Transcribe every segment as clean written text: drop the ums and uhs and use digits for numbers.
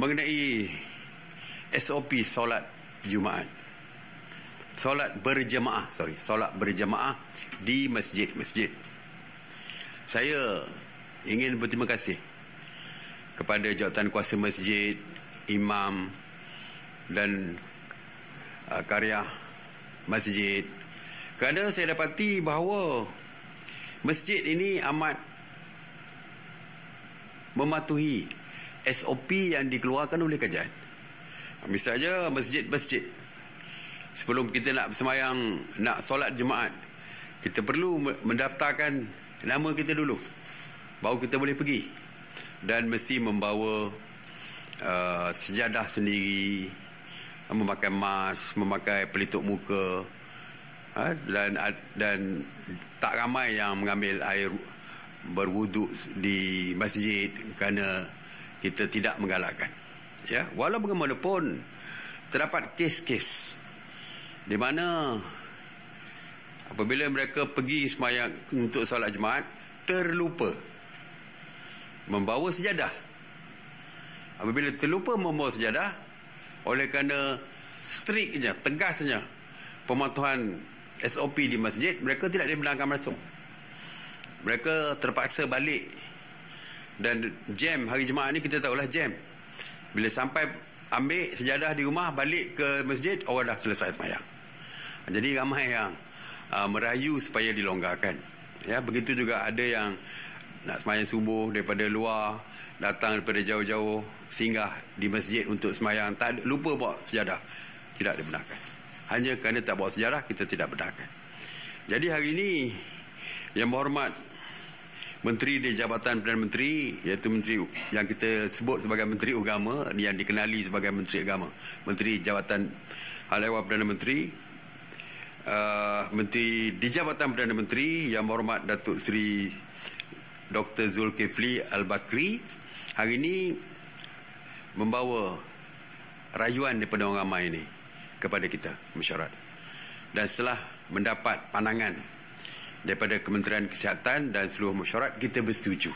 mengenai SOP solat Jumaat. Solat berjemaah di masjid-masjid. Saya ingin berterima kasih kepada jawatan kuasa masjid, imam dan karya masjid, kerana saya dapati bahawa masjid ini amat mematuhi SOP yang dikeluarkan oleh kerajaan. Misalnya masjid-masjid, sebelum kita nak bersemayang, nak solat Jumaat, kita perlu mendaftarkan nama kita dulu, baru kita boleh pergi. Dan mesti membawa sejadah sendiri, memakai mask, memakai pelitup muka, dan tak ramai yang mengambil air berwuduk di masjid kerana kita tidak menggalakkan. Ya, walau bagaimanapun terdapat kes-kes di mana apabila mereka pergi sembahyang untuk solat Jumaat terlupa membawa sejadah. Apabila terlupa membawa sejadah, oleh kerana striknya, tegasnya pematuhan SOP di masjid, mereka tidak dibenarkan masuk. Mereka terpaksa balik. Dan jam hari Jumaat ni kita tahulah jam. Bila sampai ambil sejadah di rumah, balik ke masjid, orang dah selesai sembahyang. Jadi ramai yang merayu supaya dilonggarkan. Ya, begitu juga ada yang nak sembahyang subuh daripada luar, datang daripada jauh-jauh, singgah di masjid untuk sembahyang, lupa bawa sejadah, tidak dibenarkan. Hanya kerana tak bawa sejadah, kita tidak benarkan. Jadi hari ini yang berhormat Menteri di Jabatan Perdana Menteri, iaitu Menteri yang kita sebut sebagai Menteri Agama, yang dikenali sebagai Menteri Agama, Menteri Jabatan Hal Ehwal Perdana Menteri, Menteri di Jabatan Perdana Menteri yang berhormat Datuk Seri Dr. Zulkifli Al-Bakri, hari ini membawa rayuan daripada orang ramai ini kepada kita, masyarakat. Dan setelah mendapat pandangan daripada Kementerian Kesihatan dan seluruh masyarakat, kita bersetuju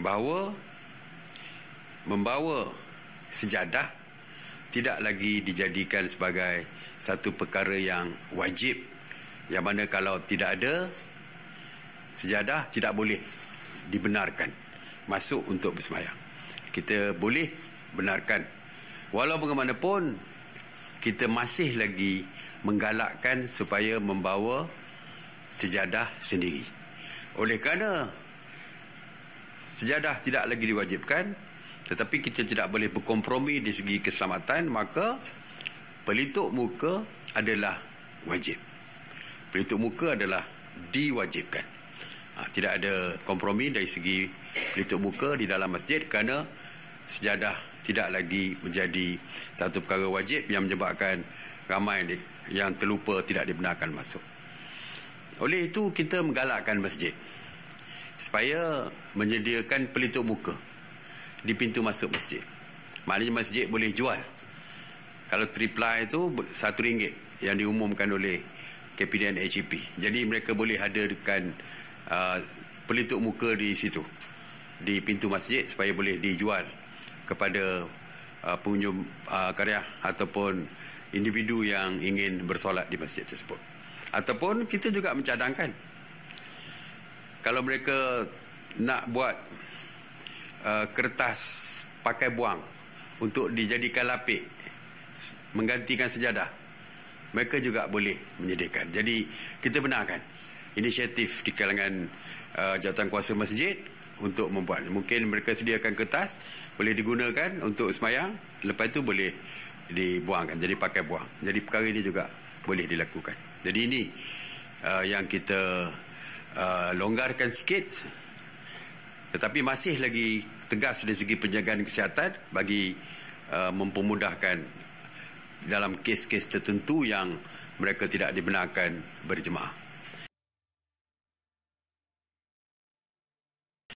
bahawa membawa sejadah tidak lagi dijadikan sebagai satu perkara yang wajib, yang mana kalau tidak ada sejadah tidak boleh dibenarkan masuk untuk bersemayang. Kita boleh benarkan. Walau bagaimanapun, kita masih lagi menggalakkan supaya membawa sejadah sendiri. Oleh kerana sejadah tidak lagi diwajibkan, tetapi kita tidak boleh berkompromi di segi keselamatan, maka pelitup muka adalah wajib. Pelitup muka adalah diwajibkan. Tidak ada kompromi dari segi pelitup muka di dalam masjid, kerana sejadah tidak lagi menjadi satu perkara wajib yang menyebabkan ramai yang terlupa tidak dibenarkan masuk. Oleh itu kita menggalakkan masjid supaya menyediakan pelitup muka di pintu masuk masjid. Maknanya masjid boleh jual. Kalau 3ply itu RM1 yang diumumkan oleh KPDN HEP. Jadi mereka boleh hadirkan pelitup muka di situ, di pintu masjid, supaya boleh dijual kepada pengunjung karya ataupun individu yang ingin bersolat di masjid tersebut. Ataupun kita juga mencadangkan, kalau mereka nak buat kertas pakai buang untuk dijadikan lapik menggantikan sejadah, mereka juga boleh menyediakan. Jadi kita benarkan inisiatif di kalangan jawatan kuasa masjid untuk membuat. Mungkin mereka sediakan kertas, boleh digunakan untuk semayang, lepas itu boleh dibuangkan, jadi pakai buang. Jadi perkara ini juga boleh dilakukan. Jadi ini yang kita longgarkan sikit, tetapi masih lagi tegas dari segi penjagaan kesihatan bagi mempermudahkan dalam kes-kes tertentu yang mereka tidak dibenarkan berjemaah.